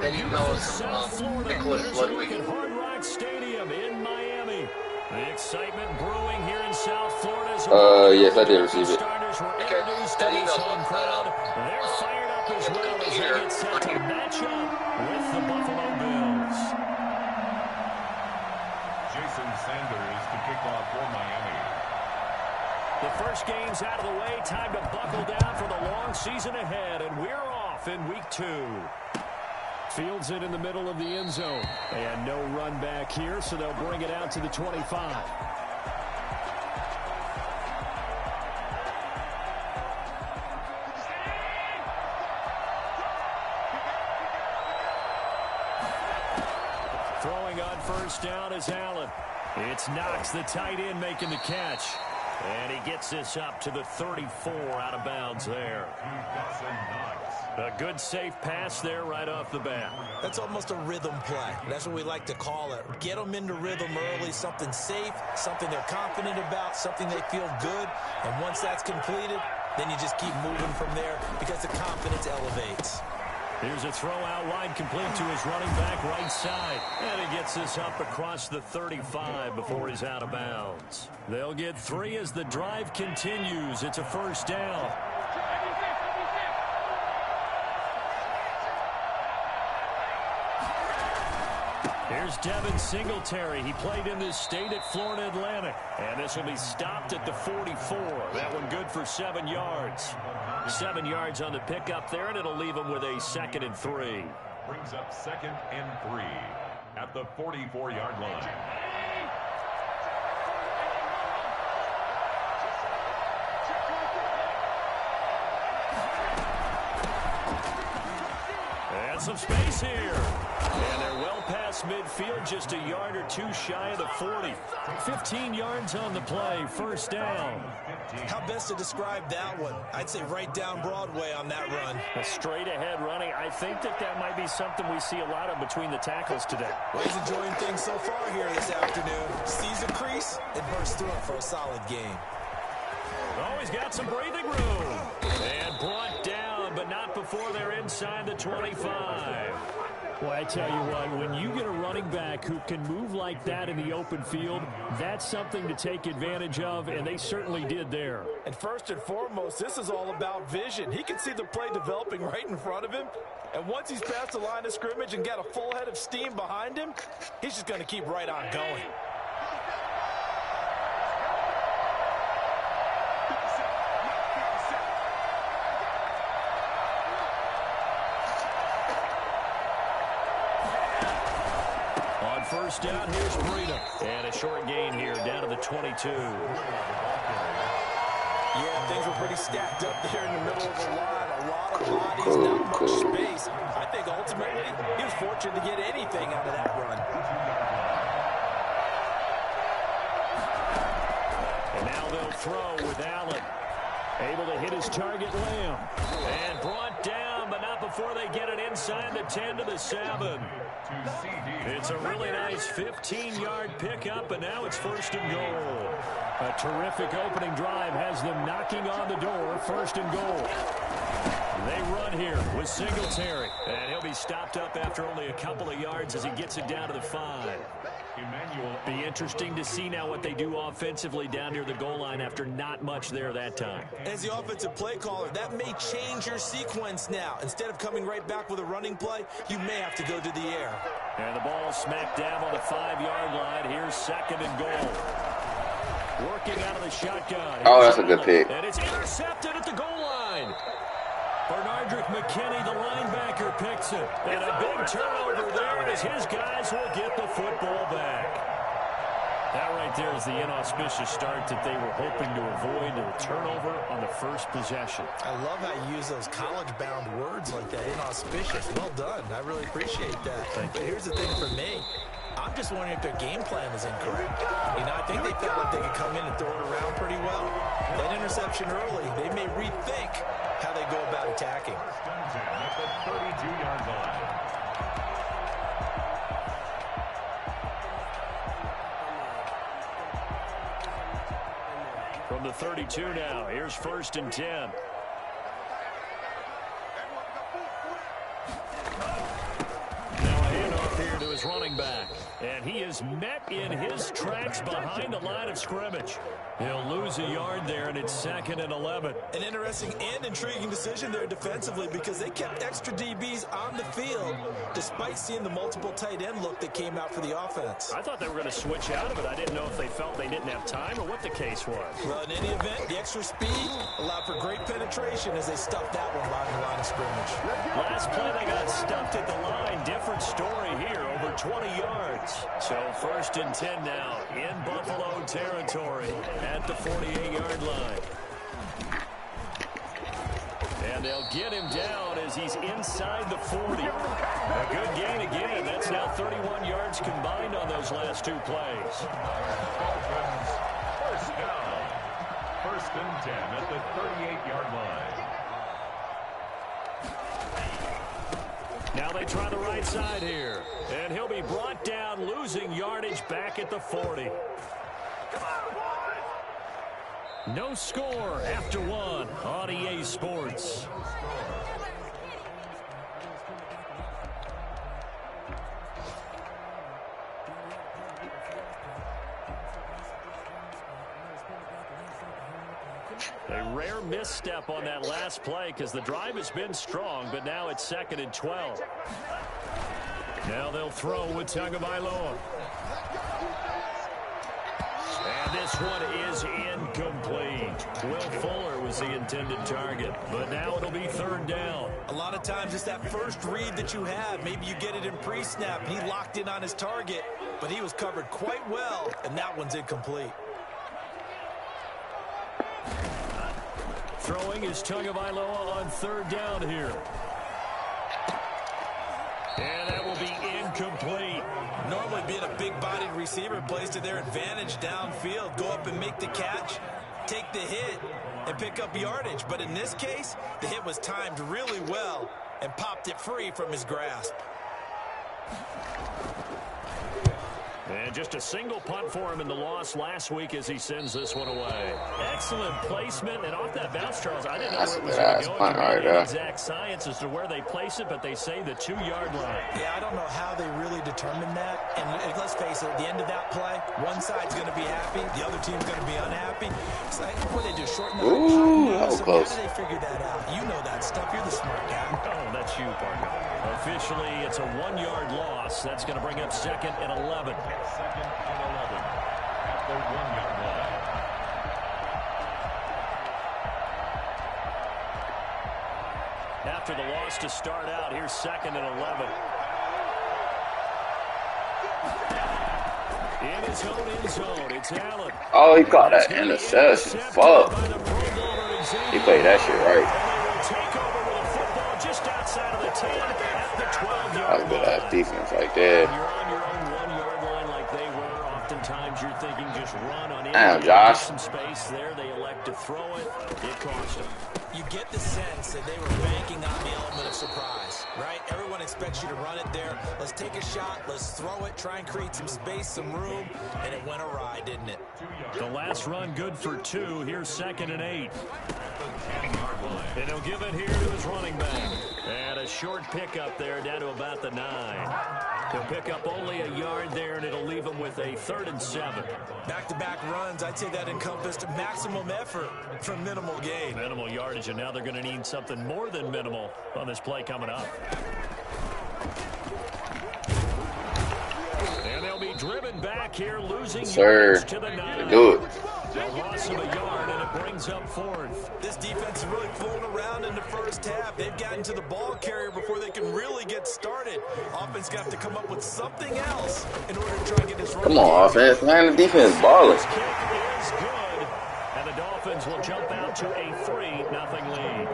And you know Nicholas Ludwig. At Hard Rock Stadium in Miami. The excitement brewing here in South Florida. Yes, I did receive it. Introduced to this home crowd. They're fired up as well as they get set to match up with the Buffalo Bills. Jason Sanders to kick off for Miami. The first game's out of the way. Time to buckle down for the long season ahead, and we're off in week 2. Fields it in the middle of the end zone. And no run back here, so they'll bring it out to the 25. Throwing on first down is Allen. It's Knox, the tight end, making the catch. And he gets this up to the 34 out of bounds there. A good safe pass there right off the bat. That's almost a rhythm play. That's what we like to call it. Get them into rhythm early, something safe, something they're confident about, something they feel good. And once that's completed, then you just keep moving from there because the confidence elevates. Here's a throw out wide, complete to his running back right side. And he gets this up across the 35 before he's out of bounds. They'll get 3 as the drive continues. It's a first down. Here's Devin Singletary. He played in this state at Florida Atlantic. And this will be stopped at the 44. That one good for 7 yards. 7 yards on the pickup there, and it'll leave him with a 2nd and 3. Brings up 2nd and 3 at the 44-yard line. And some space here. And they're well past midfield, just a yard or 2 shy of the 40. 15 yards on the play, first down. How best to describe that one? I'd say right down Broadway on that run. A straight ahead running. I think that might be something we see a lot of between the tackles today. Well, he's enjoying things so far here this afternoon. Sees a crease and bursts through it for a solid game. Oh, he's got some breathing room. And brought down, but not before they're inside the 25. Well, I tell you what, when you get a running back who can move like that in the open field, that's something to take advantage of, and they certainly did there. And first and foremost, this is all about vision. He can see the play developing right in front of him, and once he's past the line of scrimmage and got a full head of steam behind him, he's just going to keep right on going. First down, here's Breida. And a short gain here down to the 22. Yeah, things were pretty stacked up there in the middle of the line. A lot of bodies, not much space. I think ultimately he was fortunate to get anything out of that run. And now they'll throw with Allen. Able to hit his target, Lamb. And brought down, but not before they get it inside the 10 to the 7. It's a really nice 15-yard pickup, and now it's first and goal. A terrific opening drive has them knocking on the door, first and goal. They run here with Singletary, and he'll be stopped up after only a couple of yards as he gets it down to the 5. Be interesting to see now what they do offensively down near the goal line after not much there that time. As the offensive play caller, that may change your sequence now. Instead of coming right back with a running play, you may have to go to the air. And the ball smacked down on the 5-yard line. Here's 2nd and goal. Working out of the shotgun. Oh, that's a good pick. And it's intercepted at the goal line. Bernardrick McKinney, the linebacker, picks it. And a big turnover there as his guys will get the football back. That right there is the inauspicious start that they were hoping to avoid, a turnover on the first possession. I love how you use those college-bound words like that, inauspicious. Well done. I really appreciate that. But here's the thing for me. I'm just wondering if their game plan is incorrect. You know, I think they felt like they could come in and throw it around pretty well. That interception early, they may rethink how they go about attacking. At the 32-yard line. From the 32 now, here's 1st and 10. is met in his tracks behind the line of scrimmage. He'll lose a yard there, and it's 2nd and 11. An interesting and intriguing decision there defensively because they kept extra DBs on the field despite seeing the multiple tight end look that came out for the offense. I thought they were going to switch out of it. I didn't know if they felt they didn't have time or what the case was. Well, in any event, the extra speed allowed for great penetration as they stuffed that one behind the line of scrimmage. Last play, they got stuffed at the line. Different story here, over 20 yards. So 1st and 10 now in Buffalo territory at the 48-yard line. And they'll get him down as he's inside the 40. A good gain again. That's now 31 yards combined on those last 2 plays. First down. 1st and 10 at the 38-yard line. Now they try the right side here. And he'll be brought down, losing yardage back at the 40. No score after 1 on EA Sports. A rare misstep on that last play because the drive has been strong, but now it's 2nd and 12. Now they'll throw with Tagovailoa. And this one is incomplete. Will Fuller was the intended target, but now it'll be 3rd down. A lot of times it's that first read that you have. Maybe you get it in pre-snap. He locked in on his target, but he was covered quite well, and that one's incomplete. Throwing is Tagovailoa on 3rd down here. And that will be incomplete. Normally being a big-bodied receiver plays to their advantage downfield. Go up and make the catch, take the hit, and pick up yardage. But in this case, the hit was timed really well and popped it free from his grasp. And just a single punt for him in the loss last week as he sends this one away. Excellent placement. And off that bounce, Charles, I didn't know where it was going to go. Punt right there. Exact science as to where they place it, but they say the 2-yard line. Yeah, I don't know how they really determined that. And let's face it, at the end of that play, one side's going to be happy, the other team's going to be unhappy. It's like, what they do, shorten that. Ooh, that was so close. How do they figure that out? You know that stuff. You're the smart guy. Oh, that's you, partner. Officially, it's a 1-yard loss. That's going to bring up 2nd and 11. 2nd and 11 at the 1-yard line. After the loss to start out, here's 2nd and 11. In his own end zone, it's Allen. Oh, he caught that interception. Fuck. He played that shit right. Take over with a football just outside of the 10 at the 12-yard line. That was good ass defense right there. When you're on your own 1-yard line like they were, oftentimes you're thinking just run on in. Damn, Josh. Some space there. They elect to throw it. It cost them. You get the sense that they were banking on the element of surprise, right? Everyone expects you to run it there. Let's take a shot. Let's throw it. Try and create some space, some room. And it went awry, didn't it? The last run good for 2. Here's 2nd and 8. And he'll give it here to his running back. And a short pickup there down to about the 9. He'll pick up only a yard there, and it'll leave him with a 3rd and 7. Back-to-back runs, I'd say that encompassed maximum effort for minimal gain. Minimal yardage, and now they're going to need something more than minimal on this play coming up. And they'll be driven back here, losing yards to the 9. Do it. A loss of a yard, and it brings up 4th. This defense is really flown around in the first half. They've gotten to the ball carrier before they can really get started. Offense got to come up with something else in order to try and get this run. Come on, offense. Man, the defense balling. This kick is good, and the Dolphins will jump out to a 3-0 lead.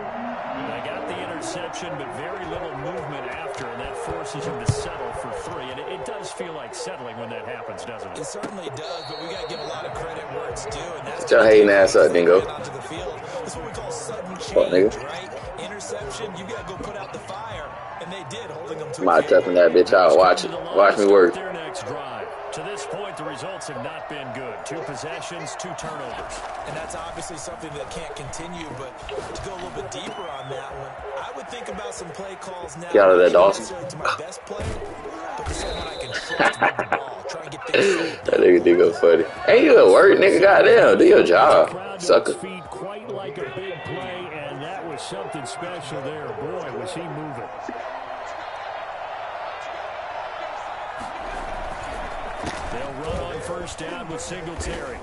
They got the interception, but very little movement after, and that forces them to settle for 3. And it does feel like settling when that happens, doesn't it? It certainly does, but we got to give a lot of credit where it's due, and that's Get your hating ass up, Dingo. onto the field. That's what we call sudden Fuck, change, nigga. right? Interception, you got to go put out the fire, and they did, holding them to My a field. toughing that bitch out. Watch it. Watch me work. Their next drive. To this point, the results have not been good. 2 possessions, 2 turnovers. And that's obviously something that can't continue, but to go a little bit deeper on that one, I would think about some play calls now. Get out of there, Not Dawson. necessarily to my best player, but to someone I can trust with the ball. try and get things slowed That nigga did go funny. Hey, you at work, nigga? Goddamn, do your job, sucker. Feet quite like a big play, and that was something special there. Boy, was he moving. They'll run on first down with Singletary.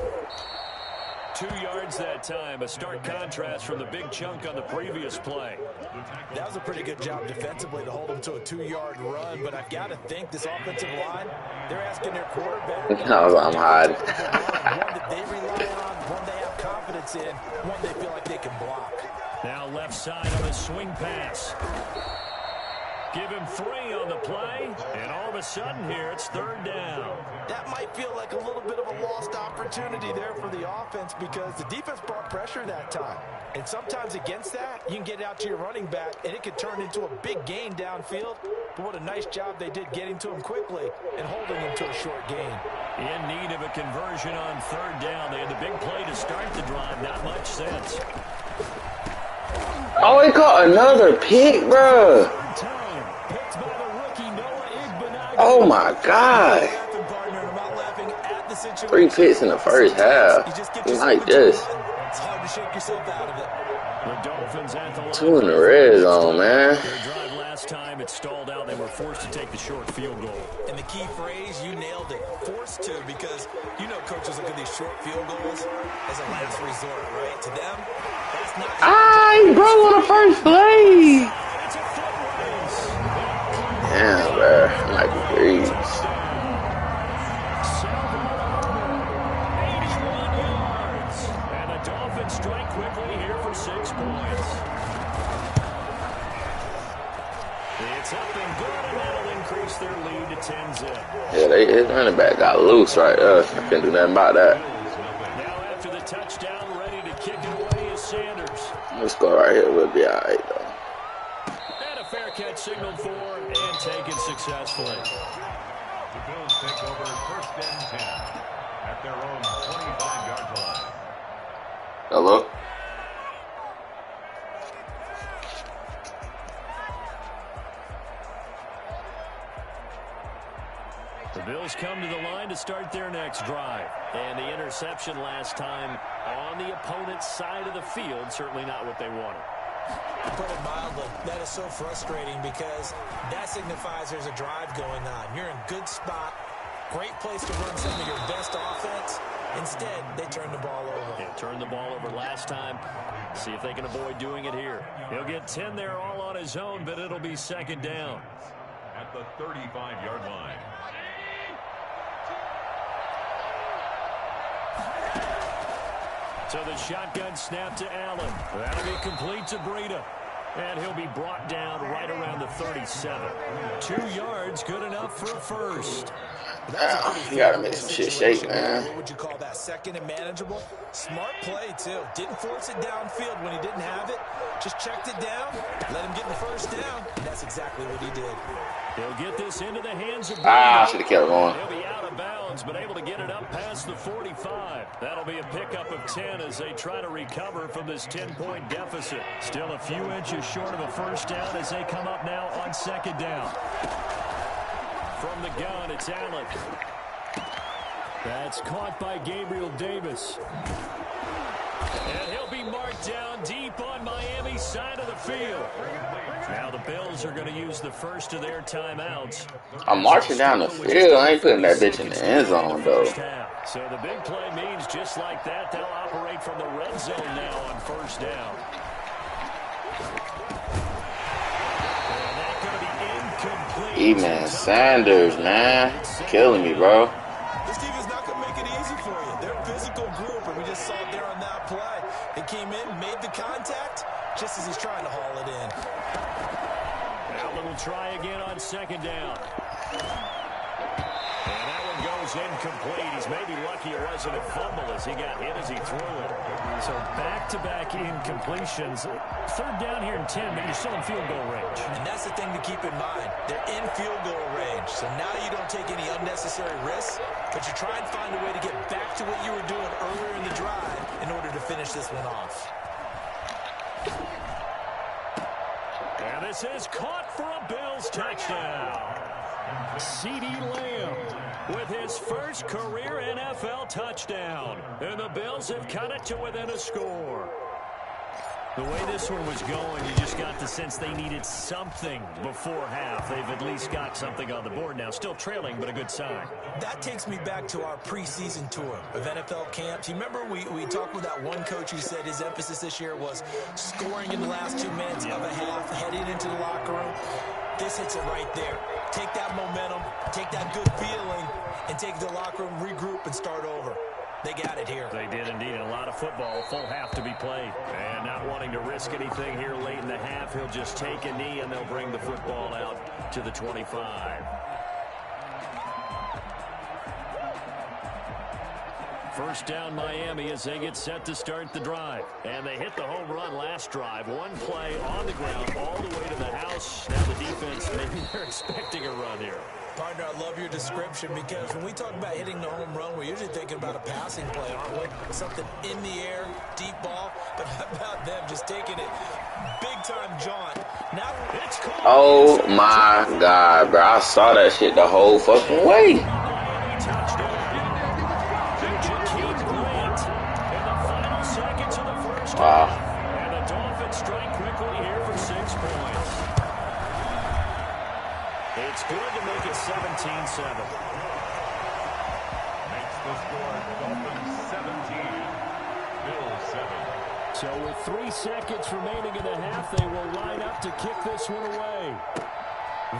2 yards that time, a stark contrast from the big chunk on the previous play. That was a pretty good job defensively to hold them to a 2-yard run, but I've got to think this offensive line, they're asking their quarterback. No, I'm hiding. One that they rely on, one they have confidence in, one they feel like they can block. Now left side on a swing pass. Give him 3 on the play, and all of a sudden here it's 3rd down. That might feel like a little bit of a lost opportunity there for the offense because the defense brought pressure that time. And sometimes against that, you can get out to your running back, and it could turn into a big gain downfield. But what a nice job they did getting to him quickly and holding him to a short gain. In need of a conversion on 3rd down. They had the big play to start the drive. Not much sense. Oh, he caught another pick, bro. Oh my God. 3 picks in the first half. Like this. It's hard to shake yourself out of it. The Dolphins at the line. 2 in the red zone, man. Their drive last time, it stalled out. They were forced to take the short field goal. And the key phrase, you nailed it. Forced to, because you know coaches look at these short field goals as a last resort, right? To them, that's not... He broke on the first play. It's a foot race. Damn, bro. Michael Breeze. 81 yards. And the Dolphins strike quickly here for 6 points. It's up and good, and that'll increase their lead to 10-zip. Yeah, his running back got loose right there. I couldn't do nothing about that. Now after the touchdown, ready to kick it away is Sanders. This score right here will be all right, though. And a fair catch signaled for and taken successfully. The Bills take over 1st and 10 at their own 25-yard line. Hello? The Bills come to the line to start their next drive. And the interception last time on the opponent's side of the field, certainly not what they wanted. Put it mildly, that is so frustrating because that signifies there's a drive going on. You're in good spot, great place to run some of your best offense. Instead, they turn the ball over. They turned the ball over last time. See if they can avoid doing it here. He'll get 10 there all on his own, but it'll be 2nd down. At the 35-yard line. So the shotgun snap to Allen. That'll be complete to Breida. And he'll be brought down right around the 37. 2 yards, good enough for a first. You gotta make some shit shake, man. What would you call that? Second and manageable? Smart play, too. Didn't force it downfield when he didn't have it. Just checked it down, let him get the first down. And that's exactly what he did. He'll get this into the hands of I should have kept going. He'll be out of bounds, but able to get it up past the 45. That'll be a pickup of 10 as they try to recover from this 10-point deficit. Still a few inches short of a first down as they come up now on 2nd down. From the gun, it's Allen. That's caught by Gabriel Davis. And he'll be marked down deep on Miami's side of the field. Now the Bills are going to use the first of their timeouts. I'm marching down the field. I ain't putting that bitch in the end zone, though. So the big play means just like that, they'll operate from the red zone now on 1st down. And that's going to be incomplete. Man, Sanders, man. Killing me, bro. This defense not going to make it easy for you. They're a physical group, and we just saw it there on that play. They came in, made the contact, just as he's trying to haul it in. Allen will try again on 2nd down. And that one goes incomplete. He's maybe lucky it wasn't a fumble as he got hit as he threw it. So back-to-back incompletions. 3rd down here in 10, but you're still in field goal range. And that's the thing to keep in mind. They're in field goal range. So now you don't take any unnecessary risks, but you try and find a way to get back to what you were doing earlier in the drive in order to finish this one off. And this is caught for a Bills touchdown. CeeDee Lamb with his first career NFL touchdown. And the Bills have cut it to within a score. The way this one was going, you just got the sense they needed something before half. They've at least got something on the board now. Still trailing, but a good sign. That takes me back to our preseason tour of NFL camps. You remember we talked with that one coach who said his emphasis this year was scoring in the last 2 minutes of a half, heading into the locker room. This hits it right there. Take that momentum, take that good feeling, and take the locker room, regroup, and start over. They got it here. They did indeed. A lot of football, full half to be played. And not wanting to risk anything here late in the half, he'll just take a knee and they'll bring the football out to the 25. First down Miami as they get set to start the drive. And they hit the home run last drive. One play on the ground all the way to the house. Now the defense, maybe they're expecting a run here. Partner, I love your description because when we talk about hitting the home run, we're usually thinking about a passing play, aren't we? Something in the air, deep ball. But how about them just taking it big-time jaunt? Now it's called. Oh, my God, bro. I saw that shit the whole fucking way. Wow. And the Dolphins strike quickly here for 6 points. It's good to make it 17-7. Makes the score Dolphins 17, Bills 7. So with 3 seconds remaining in the half, they will line up to kick this one away.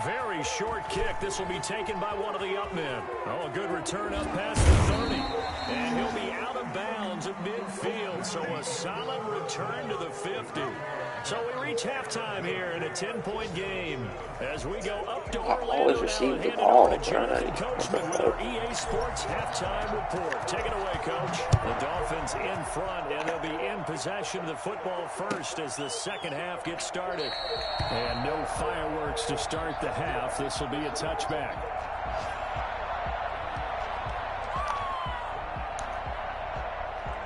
Very short kick. This will be taken by one of the up men. Oh, a good return up past the 30. And he'll be out of bounds at midfield. So a solid return to the 50. So we reach halftime here in a 10-point game as we go up to Orlando now and hand it over to Jonathan Coachman with our EA Sports halftime report. Take it away, Coach. The Dolphins in front, and they'll be in possession of the football first as the second half gets started. And no fireworks to start the half. This will be a touchback.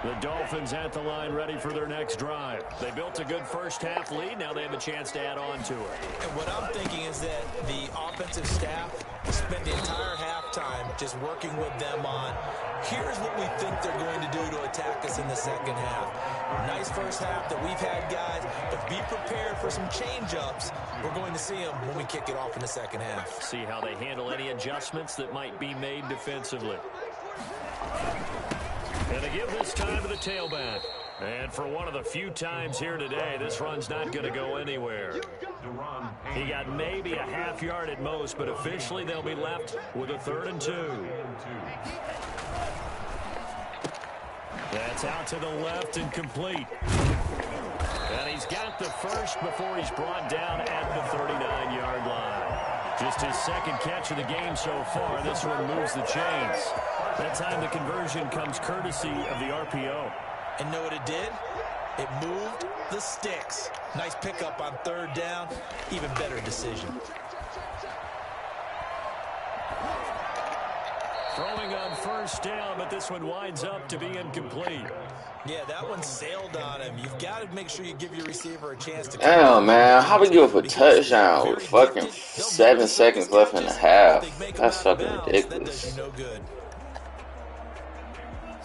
The Dolphins at the line ready for their next drive. They built a good first half lead. Now they have a chance to add on to it. And what I'm thinking is that the offensive staff spent the entire halftime just working with them on, here's what we think they're going to do to attack us in the second half. Nice first half that we've had, guys, but be prepared for some change-ups. We're going to see them when we kick it off in the second half. See how they handle any adjustments that might be made defensively. And they give this time to the tailback. And for one of the few times here today, this run's not going to go anywhere. He got maybe a half yard at most, but officially they'll be left with a 3rd and 2. That's out to the left and complete. And he's got the first before he's brought down at the 39-yard line. Just his second catch of the game so far. This one moves the chains. That time the conversion comes courtesy of the RPO. And know what it did? It moved the sticks. Nice pickup on 3rd down. Even better decision. Throwing on first down, but this one winds up to be incomplete. Yeah, that one sailed on him. You've got to make sure you give your receiver a chance to... Damn, man. How we give up a touchdown with fucking 7 seconds left in the half? That's fucking ridiculous.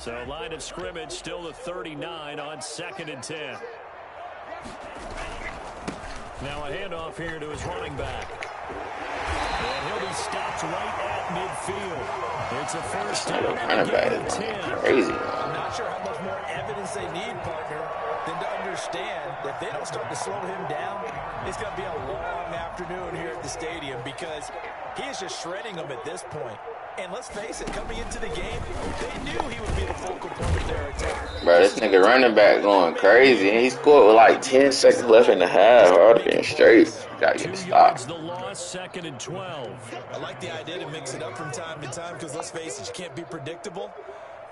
So line of scrimmage still the 39 on 2nd and 10. Now a handoff here to his running back. And he'll be stopped right at midfield. It's a first down. Running back is crazy. I'm not sure how much more evidence they need, partner, than to understand that if they don't start to slow him down, it's going to be a long afternoon here at the stadium because he is just shredding them at this point. And let's face it, coming into the game, they knew he would be the focal point of their attack. Bro, this nigga running back going crazy. And he scored with like 10 seconds left in the half. Bro, being straight. Gotta get stopped. The loss, 2nd and 12. I like the idea to mix it up from time to time because let's face it, you can't be predictable.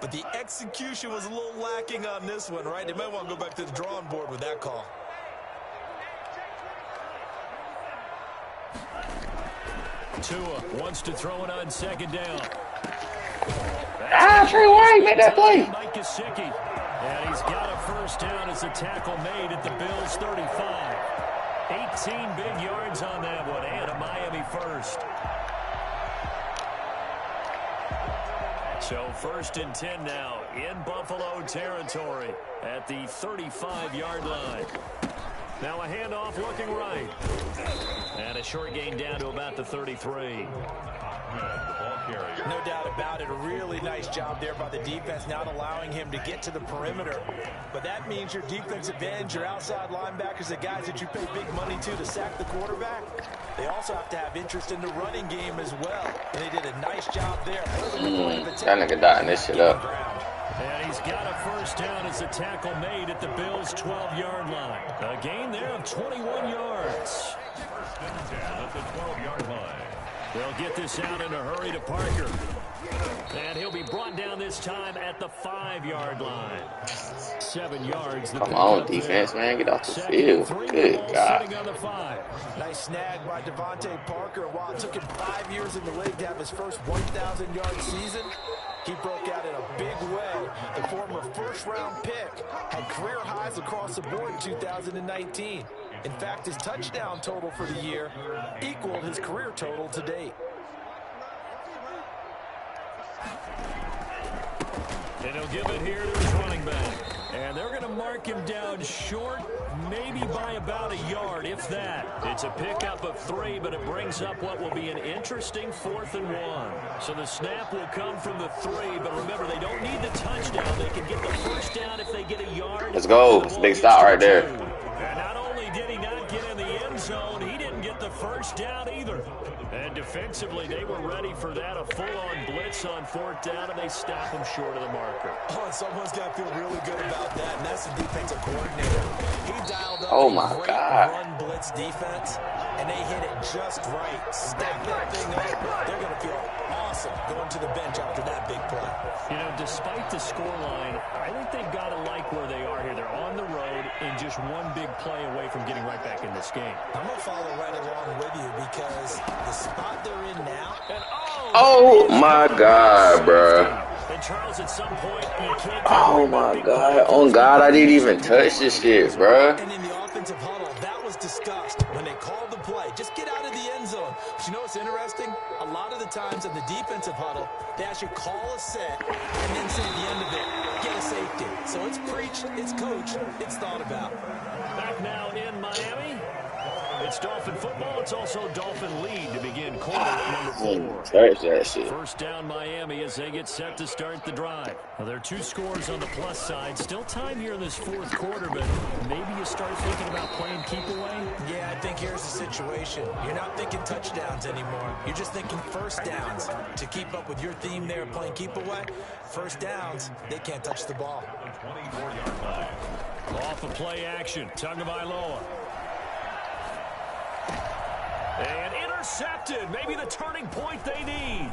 But the execution was a little lacking on this one, right? They might want to go back to the drawing board with that call. Tua wants to throw it on 2nd down. Trey White made that play. Mike Gesicki. And he's got a first down as a tackle made at the Bills' 35. 18 big yards on that one and a Miami first. So 1st and 10 now in Buffalo territory at the 35-yard line. Now a handoff looking right. And a short gain down to about the 33. No doubt about it. A really nice job there by the defense, not allowing him to get to the perimeter. But that means your defensive ends, your outside linebackers, the guys that you pay big money to sack the quarterback, they also have to have interest in the running game as well. And they did a nice job there. That nigga dotting this shit up. And he's got a first down as the tackle made at the Bills' 12-yard line. A gain there of 21 yards. At the 12-yard line. They'll get this out in a hurry to Parker. And he'll be brought down this time at the 5-yard line. 7 yards. Come on, defense, man. Get off the field. Good God. Nice snag by Devontae Parker. While it took him 5 years in the league to have his first 1,000-yard season, he broke out in a big way. The former first-round pick had career highs across the board in 2019. In fact, his touchdown total for the year equaled his career total to date. And he'll give it here to his running back. And they're going to mark him down short, maybe by about a yard, if that. It's a pickup of 3, but it brings up what will be an interesting 4th and 1. So the snap will come from the 3, but remember, they don't need the touchdown. They can get the first down if they get a yard. Let's go. It's a big stop right there. And not only did he not get in the end zone, he didn't get the first down either. And defensively, they were ready for that, a full-on blitz on 4th down, and they stop him short of the marker. Oh, and someone's got to feel really good about that, and that's the defensive coordinator. He dialed up a great run blitz defense, and they hit it just right. Stack that thing up. They're going to feel awesome going to the bench after that big play. You know, despite the scoreline, I think they've got to like where they are here. They're on the road and just one big play away from getting right back in this game. I'm going to follow right along with you because the spot they're in now. And oh my God, bro. And Charles, at some point, you can't. Oh my God. On God, I didn't even touch this shit, bro. And in the offensive huddle, that was discussed when they called the play. Just get out of the end zone. But you know what's interesting? A lot of the times in the defensive huddle, they actually call a set and then say at the end of it, get a safety. So it's preached, it's coached, it's thought about. Back now in Miami. It's Dolphin football. It's also Dolphin lead to begin quarter number 4. That shit. First down Miami as they get set to start the drive. Now, there are 2 scores on the plus side. Still time here in this 4th quarter, but maybe you start thinking about playing keep away? Yeah, I think here's the situation. You're not thinking touchdowns anymore. You're just thinking first downs. To keep up with your theme there, playing keep away, first downs, they can't touch the ball. Off of play action, Tagovailoa. And intercepted. Maybe the turning point they need.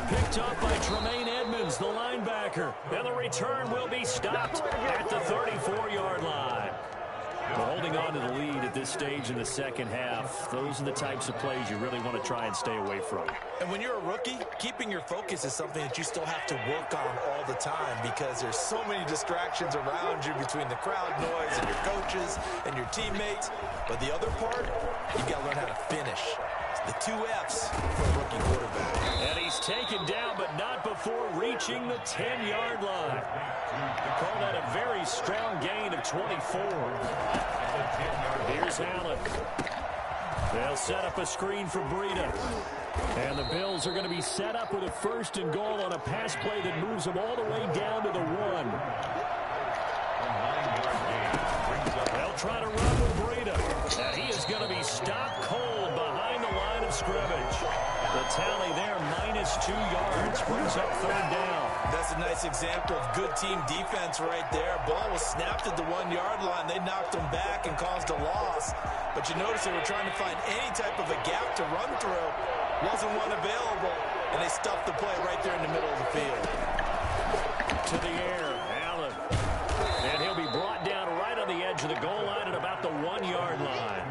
Picked up by Tremaine Edmonds, the linebacker. And the return will be stopped at the 34-yard line. But holding on to the lead at this stage in the second half, those are the types of plays you really want to try and stay away from. And when you're a rookie, keeping your focus is something that you still have to work on all the time because there's so many distractions around you between the crowd noise and your coaches and your teammates. But the other part, you've got to learn how to finish. The 2 F's for a rookie quarterback. And he's taken down, but not before reaching the 10-yard line. They call that a very strong gain of 24. Here's Allen. They'll set up a screen for Breida. And the Bills are going to be set up with a 1st and goal on a pass play that moves them all the way down to the 1. They'll try to run with Breida. And he is going to be stopped cold behind the line of scrimmage. The tally there, -2 yards, brings up 3rd down. That's a nice example of good team defense right there. Ball was snapped at the 1-yard line. They knocked him back and caused a loss. But you notice they were trying to find any type of a gap to run through. Wasn't one available, and they stuffed the play right there in the middle of the field. To the air, Allen. And he'll be brought down right on the edge of the goal line at about the 1-yard line.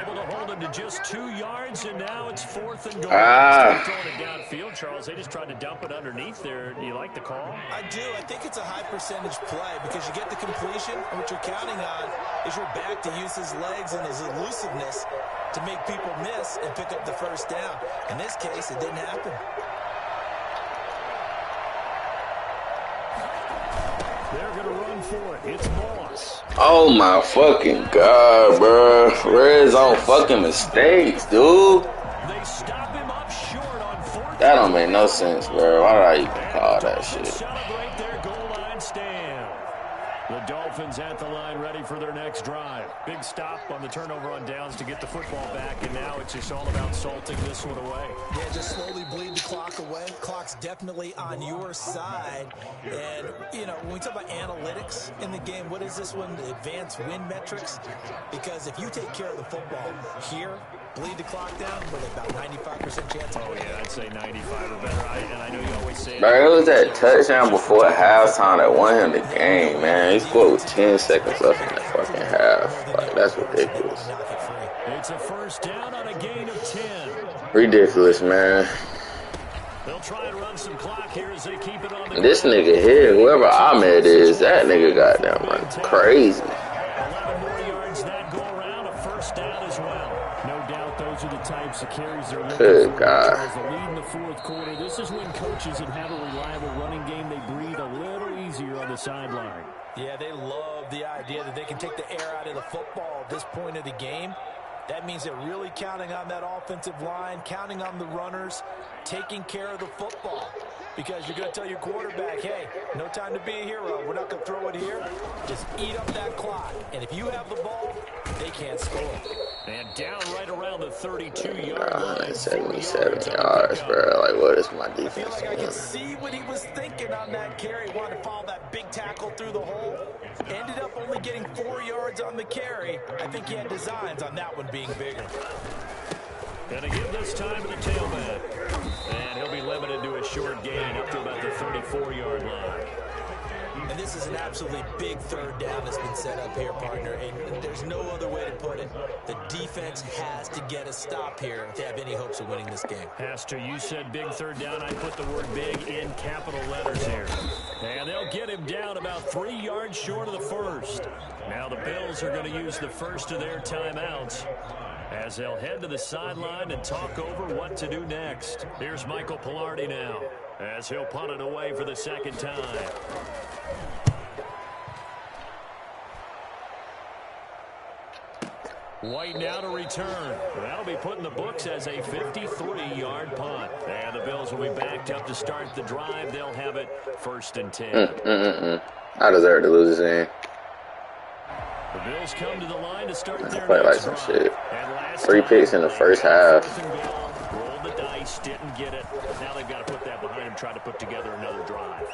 Able to hold him to just 2 yards, and now it's 4th and goal. Throwing it downfield, Charles. They just tried to dump it underneath there. Do you like the call? I do. I think it's a high percentage play because you get the completion, and what you're counting on is your back to use his legs and his elusiveness to make people miss and pick up the first down. In this case, it didn't happen. They're going to run for it. It's Moss. Oh my fucking god, bro. Red zone fucking mistakes, dude. They stop him up short on 4th. That don't make no sense, bro. Why did I even call that shit? Celebrate their goal line stand. The Dolphins at the line, ready for their next drive. Big stop on the turnover on downs to get the football back, and now it's just all about salting this one away. Yeah, just slowly bleed the clock away. Clock's definitely on your side. And, you know, when we talk about analytics in the game, what is this one? The advanced win metrics? Because if you take care of the football here, bleed the clock down, with about 95% chance of winning. Yeah, I'd say 95 or better. And I know you always say Bro, it was that touchdown before halftime that won him the game, man. He scored with 10 seconds left in the fucking half. Like, that's ridiculous. It's a first down on a gain of 10. Ridiculous, man. They'll try and run some clock here as they keep it on the This nigga here, whoever Ahmed is, that nigga goddamn run crazy. 11 more yards that go around, a first down as well. No doubt those are the types of carries they're looking Good for. God. As the lead in the fourth quarter, this is when coaches that have a reliable running game, they breathe a little easier on the sideline. Yeah, they love the idea that they can take the air out of the football at this point of the game. That means they're really counting on that offensive line, counting on the runners, taking care of the football. Because you're going to tell your quarterback, hey, no time to be a hero. We're not going to throw it here. Just eat up that clock. And if you have the ball, they can't score. And down right around the 32-yard line. 77 yards, bro. Like, what is my defense I feel like I doing? can see what he was thinking on that carry. Wanted to follow that big tackle through the hole. Ended up only getting 4 yards on the carry. I think he had designs on that one being bigger. Gonna give this time to the tailback. And he'll be limited to a short gain up to about the 34-yard line. And this is an absolutely big third down that's been set up here, partner. And there's no other way to put it. The defense has to get a stop here if they have any hopes of winning this game. Pastor, you said big third down. I put the word big in capital letters here. And they'll get him down about 3 yards short of the first. Now the Bills are going to use the first of their timeouts as they'll head to the sideline and talk over what to do next. Here's Michael Pilardi now as he'll punt it away for the second time. White now to return. That'll be put in the books as a 53-yard punt. And the Bills will be backed up to start the drive. They'll have it first and 10. I deserve to lose this game. The Bills come to the line to start their Play like next some drive. shit. And last 3 picks in the first half. Rolled the dice, didn't get it. Now they've got to put that behind them, try to put together another drive.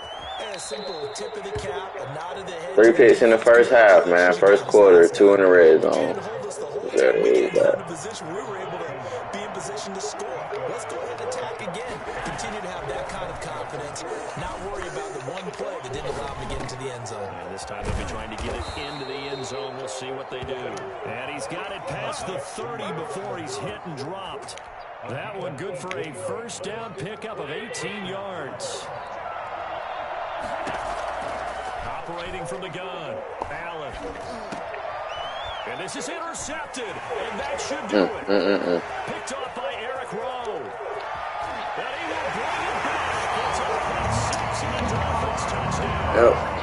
A simple tip of the cap, a nod of the head. 3 picks in the first half, man. First quarter, 2 in the red zone. There it is, We were able to be in position to score. Let's go ahead and attack again. Continue to have that kind of confidence. Not worry about the one play that didn't allow them to get into the end zone. And this time they'll be trying to get it into the end zone. We'll see what they do. And he's got it past the 30 before he's hit and dropped. That one good for a first down pickup of 18 yards. Operating from the gun, Allen. And this is intercepted, and that should do it. Picked off by Eric Rowe. And he will bring it back. It's a 6 and a Dolphins touchdown. Yep.